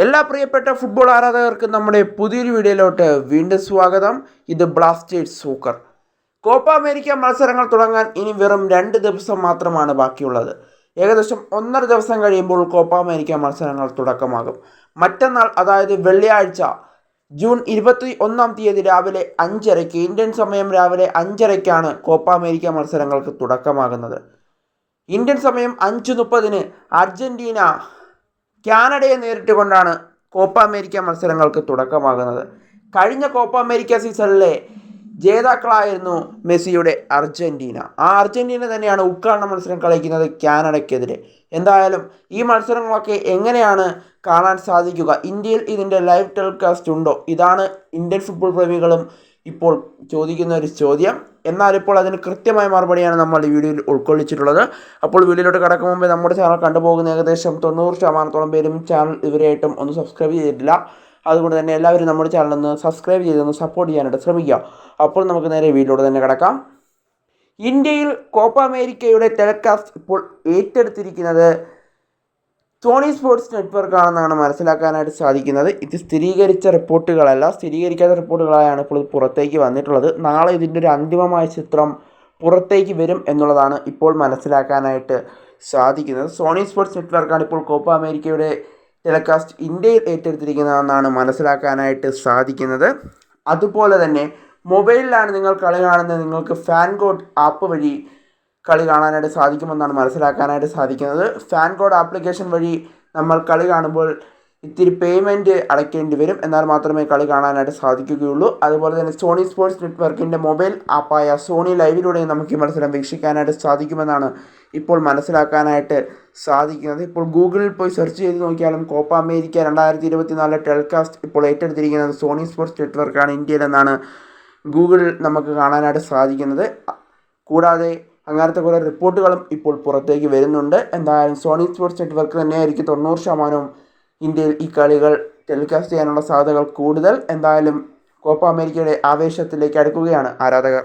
എല്ലാ പ്രിയപ്പെട്ട ഫുട്ബോൾ ആരാധകർക്കും നമ്മുടെ പുതിയൊരു വീഡിയോയിലോട്ട് വീണ്ടും സ്വാഗതം. ഇത് ബ്ലാസ്റ്റേഴ്സ് സൂക്കർ. കോപ്പ അമേരിക്ക മത്സരങ്ങൾ തുടങ്ങാൻ ഇനി വെറും 2 ദിവസം മാത്രമാണ് ബാക്കിയുള്ളത്. ഏകദേശം 1.5 ദിവസം കഴിയുമ്പോൾ കോപ്പ അമേരിക്ക മത്സരങ്ങൾ തുടക്കമാകും. മറ്റന്നാൾ, അതായത് വെള്ളിയാഴ്ച ജൂൺ 21-ാം തീയതി രാവിലെ 5:30 ഇന്ത്യൻ സമയം രാവിലെ 5:30 കോപ്പ അമേരിക്ക മത്സരങ്ങൾക്ക് തുടക്കമാകുന്നത്. ഇന്ത്യൻ സമയം 5:30 അർജന്റീന കാനഡയെ നേരിട്ടുകൊണ്ടാണ് കോപ്പ അമേരിക്ക മത്സരങ്ങൾക്ക് തുടക്കമാകുന്നത്. കഴിഞ്ഞ കോപ്പ അമേരിക്ക സീസണിലെ ജേതാക്കളായിരുന്നു മെസ്സിയുടെ അർജന്റീന. ആ അർജന്റീന തന്നെയാണ് ഉദ്ഘാടന മത്സരം കളിക്കുന്നത് കാനഡയ്ക്കെതിരെ. എന്തായാലും ഈ മത്സരങ്ങളൊക്കെ എങ്ങനെയാണ് കാണാൻ സാധിക്കുക? ഇന്ത്യയിൽ ഇതിൻ്റെ ലൈവ് ടെലികാസ്റ്റ് ഉണ്ടോ? ഇതാണ് ഇന്ത്യൻ ഫുട്ബോൾ പ്രേമികളും ഇപ്പോൾ ചോദിക്കുന്ന ഒരു ചോദ്യം. എന്നാൽ ഇപ്പോൾ അതിന് കൃത്യമായ മറുപടിയാണ് നമ്മൾ ഈ വീഡിയോയിൽ ഉൾക്കൊള്ളിച്ചിട്ടുള്ളത്. അപ്പോൾ വീഡിയോയിലോട്ട് കടക്കും മുമ്പേ നമ്മുടെ ചാനൽ കണ്ടുപോകുന്ന ഏകദേശം 90% പേരും ചാനൽ ഇതുവരെയായിട്ടും ഒന്ന് സബ്സ്ക്രൈബ് ചെയ്തിട്ടില്ല. അതുകൊണ്ട് തന്നെ എല്ലാവരും നമ്മുടെ ചാനൽ ഒന്ന് സബ്സ്ക്രൈബ് ചെയ്തൊന്ന് സപ്പോർട്ട് ചെയ്യാനായിട്ട് ശ്രമിക്കുക. അപ്പോൾ നമുക്ക് നേരെ വീഡിയോയിലൂടെ തന്നെ കിടക്കാം. ഇന്ത്യയിൽ കോപ്പ അമേരിക്കയുടെ ടെലികാസ്റ്റ് ഇപ്പോൾ ഏറ്റെടുത്തിരിക്കുന്നത് സോണി സ്പോർട്സ് നെറ്റ്വർക്കാണെന്നാണ് മനസ്സിലാക്കാനായിട്ട് സാധിക്കുന്നത്. ഇത് സ്ഥിരീകരിക്കാത്ത റിപ്പോർട്ടുകളായാണ് ഇപ്പോൾ പുറത്തേക്ക് വന്നിട്ടുള്ളത്. നാളെ ഇതിൻ്റെ ഒരു അന്തിമമായ ചിത്രം പുറത്തേക്ക് വരും എന്നുള്ളതാണ് ഇപ്പോൾ മനസ്സിലാക്കാനായിട്ട് സാധിക്കുന്നത്. സോണി സ്പോർട്സ് നെറ്റ്വർക്കാണ് ഇപ്പോൾ കോപ്പ അമേരിക്കയുടെ ടെലികാസ്റ്റ് ഇന്ത്യയിൽ ഏറ്റെടുത്തിരിക്കുന്നതെന്നാണ് മനസ്സിലാക്കാനായിട്ട് സാധിക്കുന്നത്. അതുപോലെ തന്നെ മൊബൈലിലാണ് നിങ്ങൾ കളി കാണുന്നത്, നിങ്ങൾക്ക് ഫാൻ കോഡ് ആപ്പ് വഴി കളി കാണാനായിട്ട് സാധിക്കുമെന്നാണ് മനസ്സിലാക്കാനായിട്ട് സാധിക്കുന്നത്. ഫാൻ കോഡ് ആപ്ലിക്കേഷൻ വഴി നമ്മൾ കളി കാണുമ്പോൾ ഇത്തിരി പേയ്മെൻറ്റ് അടയ്ക്കേണ്ടി വരും, എന്നാൽ മാത്രമേ കളി കാണാനായിട്ട് സാധിക്കുകയുള്ളൂ. അതുപോലെ തന്നെ സോണി സ്പോർട്സ് നെറ്റ്വർക്കിൻ്റെ മൊബൈൽ ആപ്പായ സോണി ലൈവിലൂടെയും നമുക്ക് ഈ മത്സരം വീക്ഷിക്കാനായിട്ട് സാധിക്കുമെന്നാണ് ഇപ്പോൾ മനസ്സിലാക്കാനായിട്ട് സാധിക്കുന്നത്. ഇപ്പോൾ ഗൂഗിളിൽ പോയി സെർച്ച് ചെയ്ത് നോക്കിയാലും കോപ്പ അമേരിക്ക 2024 ടെലികാസ്റ്റ് ഇപ്പോൾ ഏറ്റെടുത്തിരിക്കുന്നത് സോണി സ്പോർട്സ് നെറ്റ്വർക്കാണ് ഇന്ത്യയിലെന്നാണ് ഗൂഗിളിൽ നമുക്ക് കാണാനായിട്ട് സാധിക്കുന്നത്. കൂടാതെ അങ്ങനത്തെ കുറേ റിപ്പോർട്ടുകളും ഇപ്പോൾ പുറത്തേക്ക് വരുന്നുണ്ട്. എന്തായാലും സോണി സ്പോർട്സ് നെറ്റ്വർക്ക് തന്നെയായിരിക്കും 90% ഇന്ത്യയിൽ ഈ കളികൾ ടെലികാസ്റ്റ് ചെയ്യാനുള്ള സാധ്യതകൾ കൂടുതൽ. എന്തായാലും കോപ്പ അമേരിക്കയുടെ ആവേശത്തിലേക്ക് അടുക്കുകയാണ് ആരാധകർ.